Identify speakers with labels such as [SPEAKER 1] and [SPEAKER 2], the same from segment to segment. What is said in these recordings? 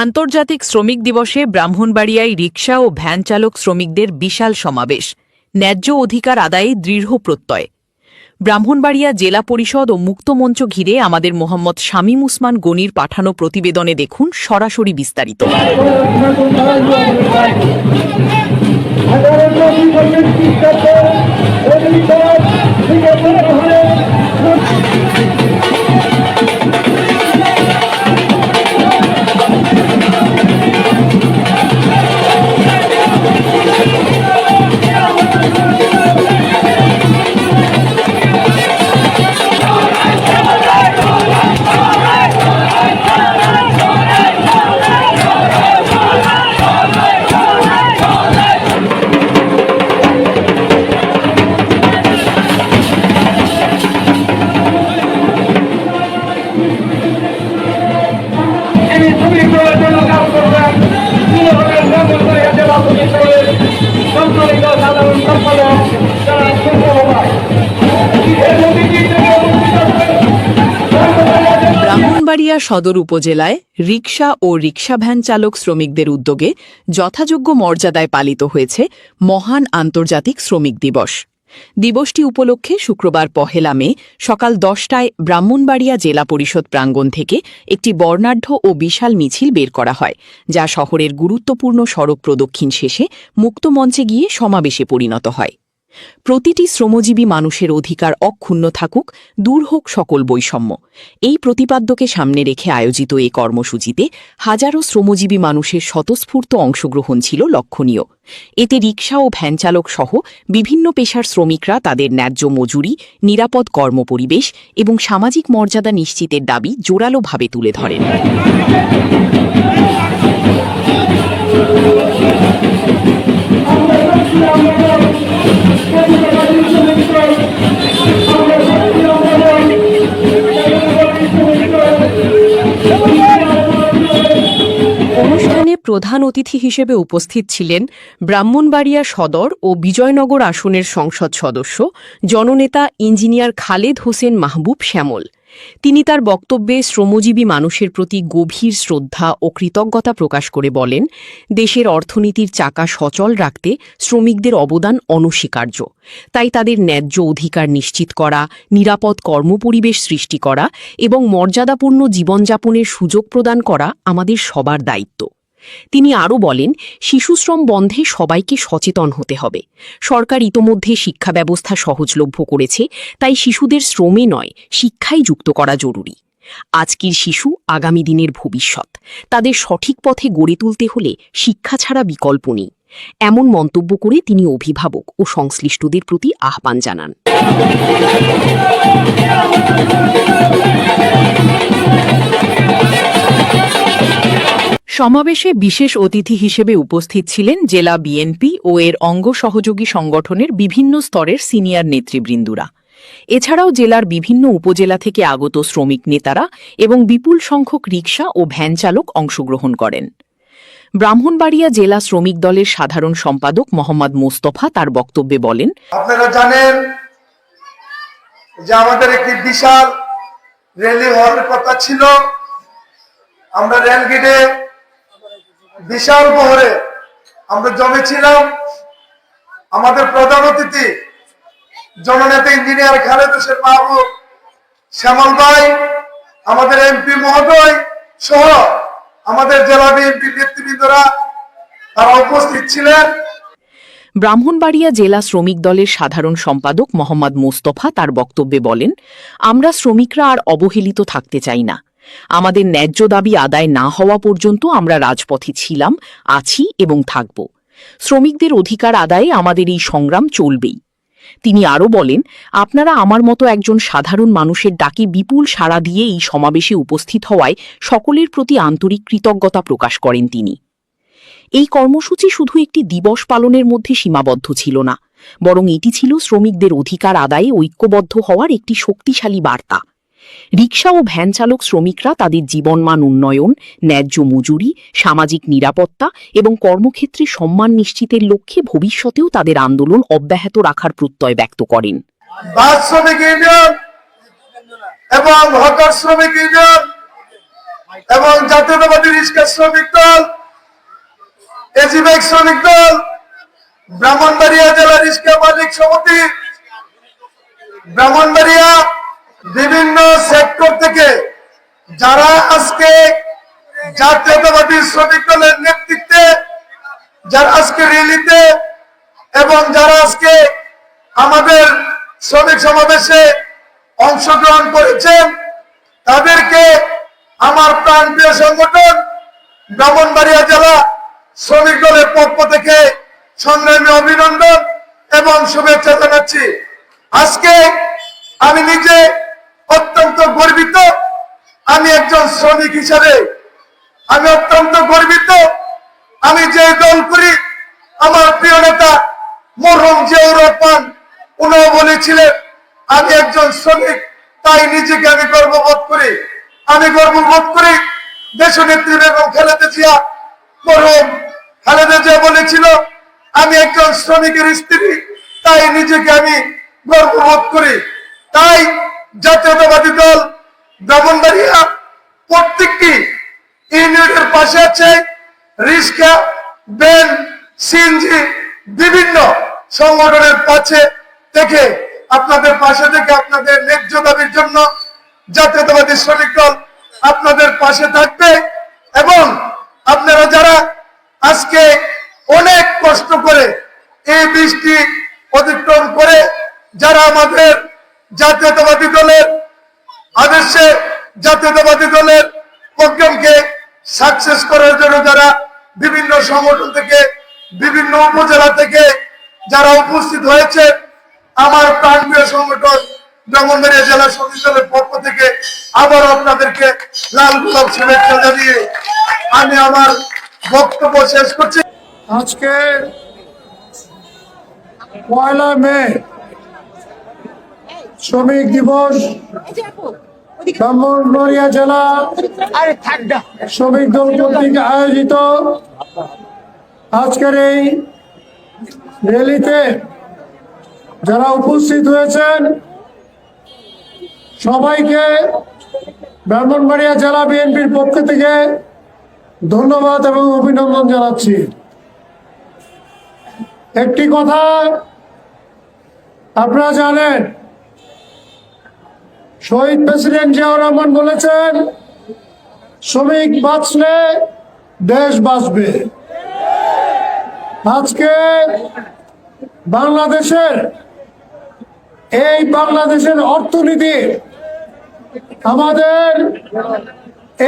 [SPEAKER 1] আন্তর্জাতিক শ্রমিক দিবসে ব্রাহ্মণবাড়িয়ায় রিকশা ও ভ্যান চালক শ্রমিকদের বিশাল সমাবেশ, ন্যায্য অধিকার আদায়ে দৃঢ় প্রত্যয়। ব্রাহ্মণবাড়িয়া জেলা পরিষদ ও মুক্তমঞ্চ ঘিরে আমাদের মোহাম্মদ শামীম উসমান গনির পাঠানো প্রতিবেদনে দেখুন সরাসরি বিস্তারিত। ব্রাহ্মণবাড়িয়া সদর উপজেলায় রিকশা ও রিকশা ভ্যান চালক শ্রমিকদের উদ্যোগে যথাযোগ্য মর্যাদায় পালিত হয়েছে মহান আন্তর্জাতিক শ্রমিক দিবস। দিবসটি উপলক্ষে শুক্রবার ১ মে সকাল ১০টায় ব্রাহ্মণবাড়িয়া জেলা পরিষদ প্রাঙ্গণ থেকে একটি বর্ণাঢ্য ও বিশাল মিছিল বের করা হয়, যা শহরের গুরুত্বপূর্ণ সড়ক প্রদক্ষিণ শেষে মুক্তমঞ্চে গিয়ে সমাবেশে পরিণত হয়। প্রতিটি শ্রমজীবী মানুষের অধিকার অক্ষুণ্ণ থাকুক, দূর হোক সকল বৈষম্য, এই প্রতিপাদ্যকে সামনে রেখে আয়োজিত এই কর্মসূচিতে হাজারো শ্রমজীবী মানুষের স্বতঃস্ফূর্ত অংশগ্রহণ ছিল লক্ষণীয়। এতে রিকশা ও ভ্যান চালক সহ বিভিন্ন পেশার শ্রমিকরা তাদের ন্যায্য মজুরি, নিরাপদ কর্মপরিবেশ এবং সামাজিক মর্যাদা নিশ্চিতের দাবি জোরালোভাবে তুলে ধরেন। অনুষ্ঠানে প্রধান অতিথি হিসেবে উপস্থিত ছিলেন ব্রাহ্মণবাড়িয়া সদর ও বিজয়নগর আসনের সংসদ সদস্য জননেতা ইঞ্জিনিয়ার খালেদ হোসেন মাহবুব শ্যামল। তিনি তার বক্তব্যে শ্রমজীবী মানুষের প্রতি গভীর শ্রদ্ধা ও কৃতজ্ঞতা প্রকাশ করে বলেন, দেশের অর্থনীতির চাকা সচল রাখতে শ্রমিকদের অবদান অনস্বীকার্য। তাই তাদের ন্যায্য অধিকার নিশ্চিত করা, নিরাপদ কর্মপরিবেশ সৃষ্টি করা এবং মর্যাদাপূর্ণ জীবনযাপনের সুযোগ প্রদান করা আমাদের সবার দায়িত্ব। তিনি আরও বলেন, শিশুশ্রম বন্ধে সবাইকে সচেতন হতে হবে। সরকার ইতোমধ্যে শিক্ষা ব্যবস্থা সহজলভ্য করেছে, তাই শিশুদের শ্রমে নয়, শিক্ষায় যুক্ত করা জরুরি। আজকের শিশু আগামী দিনের ভবিষ্যৎ, তাদের সঠিক পথে গড়ে তুলতে হলে শিক্ষা ছাড়া বিকল্প নেই। এমন মন্তব্য করে তিনি অভিভাবক ও সংশ্লিষ্টদের প্রতি আহ্বান জানান। সমাবেশে বিশেষ অতিথি হিসেবে উপস্থিত ছিলেন জেলা বিএনপি ও এর অঙ্গ সহযোগী সংগঠনের বিভিন্ন স্তরের সিনিয়র নেতৃবৃন্দরা। এছাড়াও জেলার বিভিন্ন উপজেলা থেকে আগত শ্রমিক নেতারা এবং বিপুল সংখ্যক রিকশা ও ভ্যান চালক অংশগ্রহণ করেন। ব্রাহ্মণবাড়িয়া জেলা শ্রমিক দলের সাধারণ সম্পাদক মোহাম্মদ মোস্তফা তার বক্তব্যে বলেন,
[SPEAKER 2] আপনারা জানেন যে আমাদের একটি বিশাল র্যালি হওয়ার কথা ছিল। আমরা রেলগেটে বিশাল বহরে আমরা জমেছিলাম। আমাদের প্রধান অতিথি জননেতা ইঞ্জিনিয়ার খালেদ হোসেন মাহবুব শ্যামল ভাই, আমাদের এমপি মহোদয় সহ আমাদের জেলা বিএনপির নেতৃবৃন্দরা তারা উপস্থিত ছিলেন।
[SPEAKER 1] ব্রাহ্মণবাড়িয়া জেলা শ্রমিক দলের সাধারণ সম্পাদক মোহাম্মদ মোস্তফা তার বক্তব্যে বলেন, আমরা শ্রমিকরা আর অবহেলিত থাকতে চাই না। আমাদের ন্যায্য দাবি আদায় না হওয়া পর্যন্ত আমরা রাজপথে ছিলাম, আছি এবং থাকব। শ্রমিকদের অধিকার আদায়ে আমাদের এই সংগ্রাম চলবেই। তিনি আরও বলেন, আপনারা আমার মতো একজন সাধারণ মানুষের ডাকে বিপুল সাড়া দিয়ে এই সমাবেশে উপস্থিত হওয়ায় সকলের প্রতি আন্তরিক কৃতজ্ঞতা প্রকাশ করেন তিনি। এই কর্মসূচি শুধু একটি দিবস পালনের মধ্যে সীমাবদ্ধ ছিল না, বরং এটি ছিল শ্রমিকদের অধিকার আদায়ে ঐক্যবদ্ধ হওয়ার একটি শক্তিশালী বার্তা। রিকশা ও ভ্যান চালক শ্রমিকরা তাদের জীবনমান উন্নয়ন, ন্যায্য মজুরি, সামাজিক নিরাপত্তা এবং কর্মক্ষেত্রে সম্মান নিশ্চিতের লক্ষ্যে ভবিষ্যতেও তাদের আন্দোলন অব্যাহত রাখার প্রত্যয় ব্যক্ত করেন।
[SPEAKER 2] বাস শ্রমিক ইউনিয়ন এবং হকার শ্রমিক ইউনিয়ন এবং জাতীয়তাবাদী রিক্সা শ্রমিক দল, এজিবাইক শ্রমিক দল, ব্রাহ্মণবাড়িয়া জেলা রিক্সা মালিক সমিতি, ব্রাহ্মণবাড়িয়া বিভিন্ন সেক্টর থেকে যারা আজকে জাতীয়তাবাদী শ্রমিক দলের নেতৃত্বে, যারা আজকে র্যালিতে এবং যারা আজকে আমাদের শ্রমিক সমাবেশে অংশগ্রহণ করেছেন, তাদেরকে আমার প্রাণপ্রিয় সংগঠন ব্রাহ্মণবাড়িয়া জেলা শ্রমিক দলের পক্ষ থেকে সংগ্রামী অভিনন্দন এবং শুভেচ্ছা জানাচ্ছি। আজকে আমি নিজে অত্যন্ত গর্বিত, আমি একজন শ্রমিক হিসাবে আমি অত্যন্ত গর্বিত। আমি যে দল করি, আমার প্রিয় নেতা মরহুম জিয়াউর রহমান উনিও বলেছিলেন আমি একজন শ্রমিক, তাই নিজেকে আমি গর্ববোধ করি। আমি গর্ববোধ করি দেশনেত্রী বেগম খালেদা জিয়া, মরহুম খালেদা জিয়া বলেছিল আমি একজন শ্রমিকের স্ত্রী, তাই নিজেকে আমি গর্ববোধ করি। তাই জাতীয়তাবাদী দল ব্রাহ্মণবাড়িয়া প্রত্যেকটি ইউনিয়নের পাশে আছে রিক্সা, ভ্যান, সিএনজি বিভিন্ন সংগঠনের পাশে থেকে আপনাদের পাশে থেকে আপনাদের ন্যায্য দাবির জন্য জাতীয়তাবাদী শ্রমিক দল আপনাদের পাশে থাকবে। এবং আপনারা যারা আজকে অনেক কষ্ট করে এই বৃষ্টি অতিক্রম করে যারা আমাদের জাতীয়তাবাদী দলের আদর্শে জাতীয়তাবাদী দলের প্রোগ্রামকে সাকসেস করার জন্য যারা বিভিন্ন সংগঠন থেকে বিভিন্ন উপজেলা থেকে যারা উপস্থিত হয়েছে, আমার প্রাণপ্রিয় সংগঠন ব্রাহ্মণবাড়িয়া জেলা শ্রমিক দলের পক্ষ থেকে আবার আপনাদেরকে লাল গোলাপ শুভেচ্ছা জানিয়ে আমি আমার বক্তব্য শেষ করছি।
[SPEAKER 3] আজকে 1 মে শ্রমিক দিবস ব্রাহ্মণবাড়িয়া জেলা শ্রমিক দল কর্তৃক আয়োজিত আজকের এই র্যালিতে যারা উপস্থিত হয়েছেন সবাইকে ব্রাহ্মণবাড়িয়া জেলা বিএনপির পক্ষ থেকে ধন্যবাদ এবং অভিনন্দন জানাচ্ছি। একটি কথা আপনারা জানেন, শহীদ প্রেসিডেন্ট জিয়াউর রহমান বলেছেন শ্রমিক বাঁচলে দেশ বাঁচবে। আজকে বাংলাদেশের অর্থনীতি আমাদের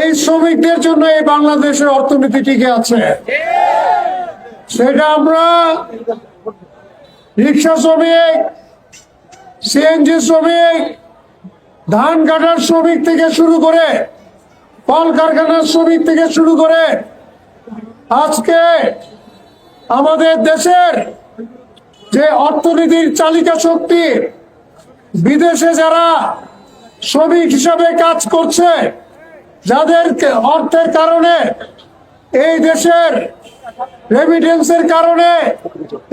[SPEAKER 3] এই শ্রমিকদের জন্য এই বাংলাদেশের অর্থনীতি টিকে আছে। সেটা আমরা রিক্সা শ্রমিক, সিএনজি শ্রমিক, ধান কাটার শ্রমিক থেকে শুরু করে কল কারখানার শ্রমিক থেকে শুরু করে আজকে আমাদের দেশের যে অর্থনীতির চালিকা শক্তি, বিদেশে যারা শ্রমিক হিসাবে কাজ করছে, যাদের অর্থের কারণে এই দেশের রেমিটেন্সের কারণে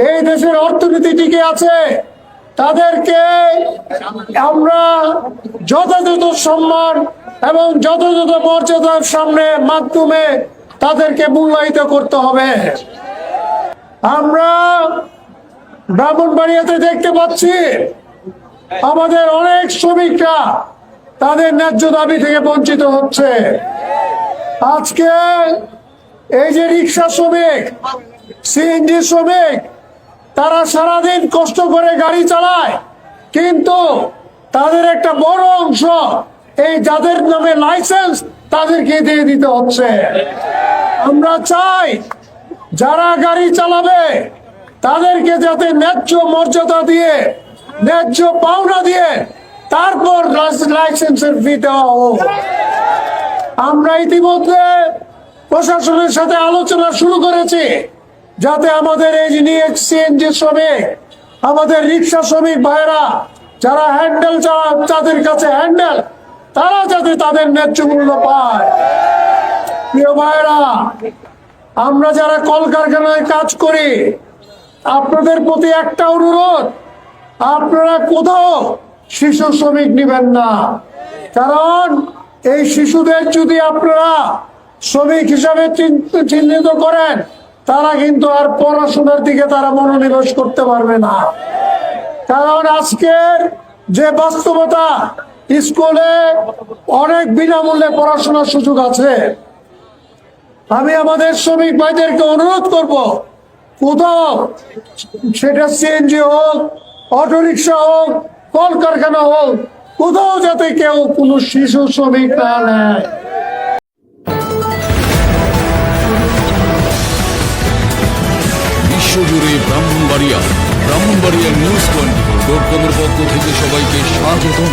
[SPEAKER 3] এই দেশের অর্থনীতি টিকে আছে, তাদেরকে আমরা যথাযথ সম্মান এবং যথাযথ মর্যাদার মাধ্যমে তাদেরকে মূল্যায়িত করতে হবে। আমরা ব্রাহ্মণবাড়িয়াতে দেখতে পাচ্ছি আমাদের অনেক শ্রমিকরা তাদের ন্যায্য দাবি থেকে বঞ্চিত হচ্ছে। আজকে এই যে রিক্সা শ্রমিক, সিএনজি শ্রমিক, তারা সারাদিন কষ্ট করে গাড়ি চালায়, কিন্তু তাদের একটা বড় অংশ এই যাদের নামে লাইসেন্স তাদেরকে দিয়ে দিতে হচ্ছে। আমরা চাই যারা গাড়ি চালাবে তাদেরকে যাতে ন্যায্য মর্যাদা দিয়ে, ন্যায্য পাওনা দিয়ে তারপর লাইসেন্সের ফি দেওয়া হোক। আমরা ইতিমধ্যে প্রশাসনের সাথে আলোচনা শুরু করেছি যাতে আমাদের এই নিয়ে সিএনজি শ্রমিক, আমাদের রিক্সা শ্রমিক ভাইরা যারা হ্যান্ডেল যাদের কাছে হ্যান্ডেল, তারা যাতে তাদের ন্যায্য মূল্য পায়। প্রিয় ভাইরা, আমরা যারা কলকারখানায় কাজ করি, আপনাদের প্রতি একটা অনুরোধ, আপনারা কোথাও শিশু শ্রমিক নেবেন না, কারণ এই শিশুদের যদি আপনারা শ্রমিক হিসাবে চিহ্নিত করেন, তারা কিন্তু আর পড়াশোনার দিকে তারা মনোনিবেশ করতে পারবে না। কারণ আজকের যে বাস্তবতা, স্কুলে অনেক বিনামূল্যে পড়াশোনার সুযোগ আছে। আমি আমাদের শ্রমিক ভাইদেরকে অনুরোধ করব, কোথাও সেটা সিএনজি হোক, অটোরিকশা হোক, কলকারখানা হোক, কোথাও যাতে কেউ কোনো শিশু শ্রমিক না নেয়।
[SPEAKER 4] বিশ্বজুড়ে ব্রাহ্মণবাড়িয়া নিউজ 24.com-এর পক্ষ থেকে সবাইকে স্বাগতম।